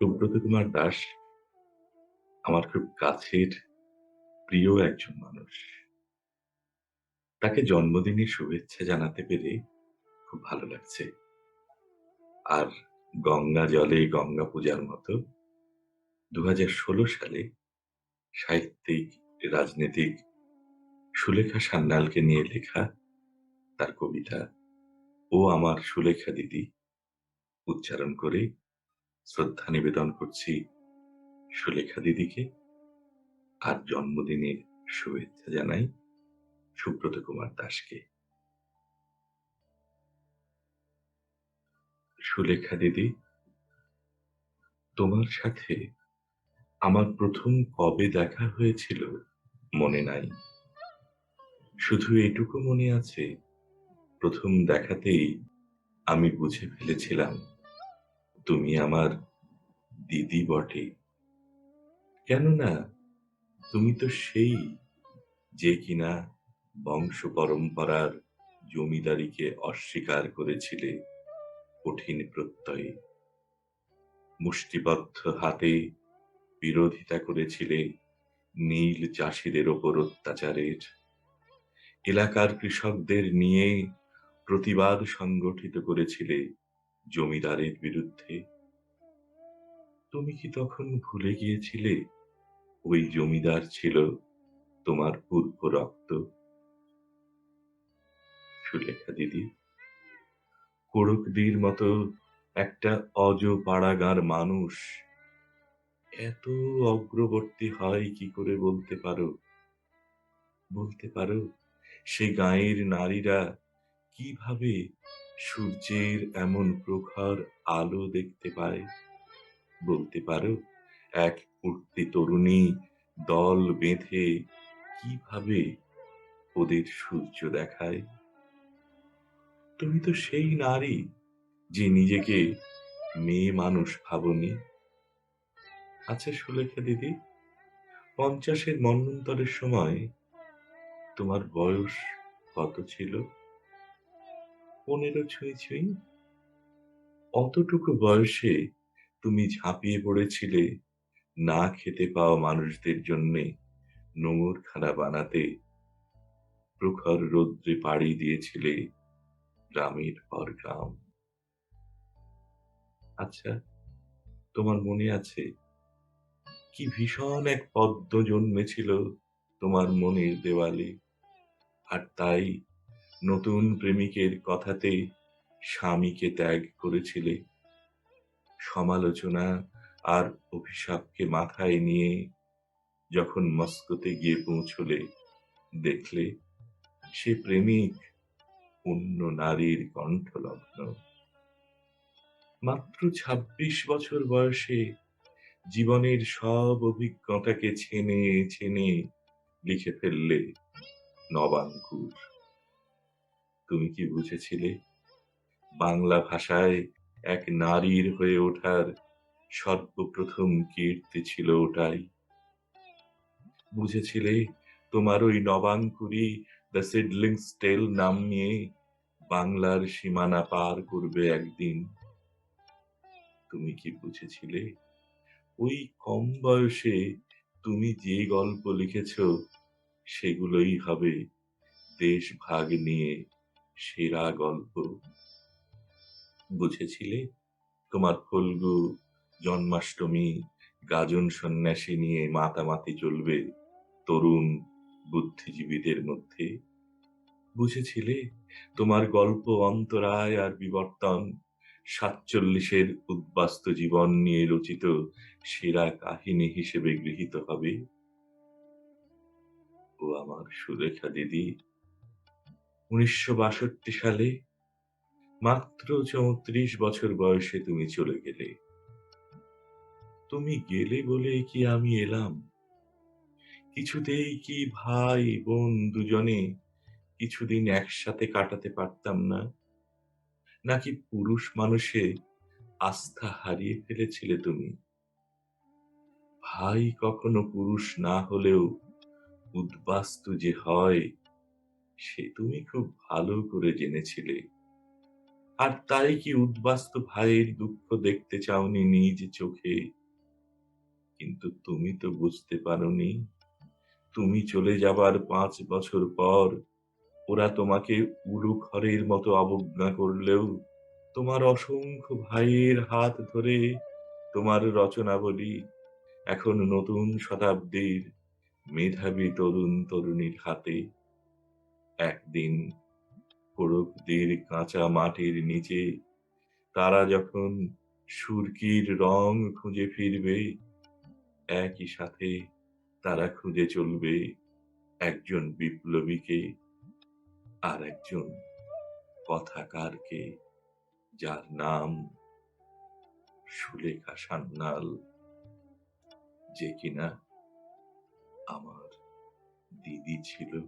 সুব্রত কুমার দাস আমার খুব কাছের প্রিয় একজন মানুষ। তাকে জন্মদিনের শুভেচ্ছা জানাতে পেরে খুব ভালো লাগছে। আর গঙ্গা জলে গঙ্গা পূজার মতো ২০১৬ সালে সাহিত্যিক, রাজনীতিক সুলেখা সান্যালকে নিয়ে লেখা তার কবিতা "ও আমার সুলেখা দিদি" উচ্চারণ করে শ্রদ্ধা নিবেদন করছি সুলেখা দিদিকে। আর জন্মদিনের শুভেচ্ছা জানাই সুব্রত কুমার দাসকে। সুলেখা দিদি, তোমার সাথে আমার প্রথম কবে দেখা হয়েছিল মনে নাই। শুধু এটুকু মনে আছে, প্রথম দেখাতেই আমি বুঝে ফেলেছিলাম তুমি আমার দিদি বটে। কেননা তুমি তো সেই যে কিনা বংশ পরম্পরার জমিদারিকে অস্বীকার করেছিলে কঠিন প্রত্যয়ে, মুষ্টিবদ্ধ হাতে বিরোধিতা করেছিলে নীল চাষিদের ওপর অত্যাচারের, এলাকার কৃষকদের নিয়ে প্রতিবাদ সংগঠিত করেছিলে জমিদারের বিরুদ্ধে। তুমি কি তখন ভুলে গিয়েছিলে ওই জমিদার ছিল তোমার পূর্ব রক্ত? সুলেখা দিদি, কোড়কদির মতো একটা অজ পাড়াগাঁর মানুষ এত অগ্রবর্তী হয় কি করে বলতে পারো? বলতে পারো সে গাঁয়ের নারীরা কিভাবে সূর্যের এমন প্রখর আলো দেখতে পায়? বলতে পারো এক উঠতি তরুণী দল বেঁধে কিভাবে ওদের সূর্য দেখায়? তুমি তো সেই নারী যে নিজেকে মেয়ে মানুষ ভাবনি। আচ্ছা সুলেখা দিদি, ৫০-এর মন্বন্তরের সময় তোমার বয়স কত ছিল? ১৫ ছুঁই ছুঁই? অতটুকু বয়সে তুমি ঝাঁপিয়ে পড়েছিলে না খেতে পাওয়া মানুষদের জন্যে নোঙরখানা বানাতে, প্রখর রৌদ্রে পাড়ি দিয়েছিলে গ্রামের পর গ্রাম। আচ্ছা, তোমার মনে আছে কি ভীষণ এক পদ্ম জন্মেছিল তোমার মনের দেওয়ালে? আর তাই নতুন প্রেমিকের কথাতে স্বামীকে ত্যাগ করেছিলে। সমালোচনা আর অভিশাপকে মাথায় নিয়ে যখন মস্কোতে গিয়ে পৌঁছলে, দেখলে সে প্রেমিক অন্য নারীর কণ্ঠলগ্ন। মাত্র ২৬ বছর বয়সে জীবনের সব অভিজ্ঞতাকে ছেনে ছেনে লিখে ফেললে নবাঙ্কুর। তুমি কি বুঝেছিলে বাংলা ভাষায় এক নারীর হয়ে ওঠার সর্বপ্রথম কীর্তি ছিল ওটাই? বুঝেছিলে তোমার ওই নবাঙ্কুরই দ্য সিডলিংস টেল নাম নিয়ে বাংলার সীমানা পার করবে একদিন? তুমি কি বুঝেছিলে ওই কম বয়সে তুমি যে গল্প লিখেছ সেগুলোই হবে দেশ ভাগ নিয়ে সেরা গল্প? বুঝেছিলে তোমার ফল্গু, জন্মাষ্টমী, গাজন সন্ন্যাসী নিয়ে মাতামাতি চলবে তরুণ বুদ্ধিজীবীদের মধ্যে? বুঝেছিলে তোমার গল্প অন্তরায় আর বিবর্তন ৪৭-এর উদ্বাস্তু জীবন নিয়ে রচিত সেরা কাহিনী হিসেবে গৃহীত হবে? ও আমার সুলেখা দিদি, ১৯৬২ সালে মাত্র ৩৪ বছর বয়সে তুমি চলে গেলে। তুমি গেলে বলেই কি আমি এলাম? কিছুতেই কি ভাই বোন দুজনে কিছুদিন একসাথে কাটাতে পারতাম না? নাকি পুরুষ মানুষে আস্থা হারিয়ে ফেলেছিলে তুমি? ভাই কখনো পুরুষ না হলেও উদ্বাস্তু যে হয় সে তুমি খুব ভালো করে জেনেছিলে। আর তাই কি উদ্বাস্তু ভাইয়ের দুঃখ দেখতে চাওনি নিজ চোখে? কিন্তু তুমি তো বুঝতে পারোনি, তুমি চলে যাবার ৫ বছর পর ওরা তোমাকে উলুখড়ের মতো অবজ্ঞা করলেও তোমার অসংখ্য ভাইয়ের হাত ধরে তোমার রচনাবলী এখন নতুন শতাব্দীর মেধাবী তরুণ-তরুণীর হাতে। একদিন কোড়কদের কাঁচা মাটির নিচে তারা যখন সুরকির রং খুঁজে ফিরবে, একই সাথে তারা খুঁজে চলবে একজন বিপ্লবীকে আর একজন কথাকারকে, যার নাম সুলেখা সান্যাল, যে কিনা আমার দিদি ছিল।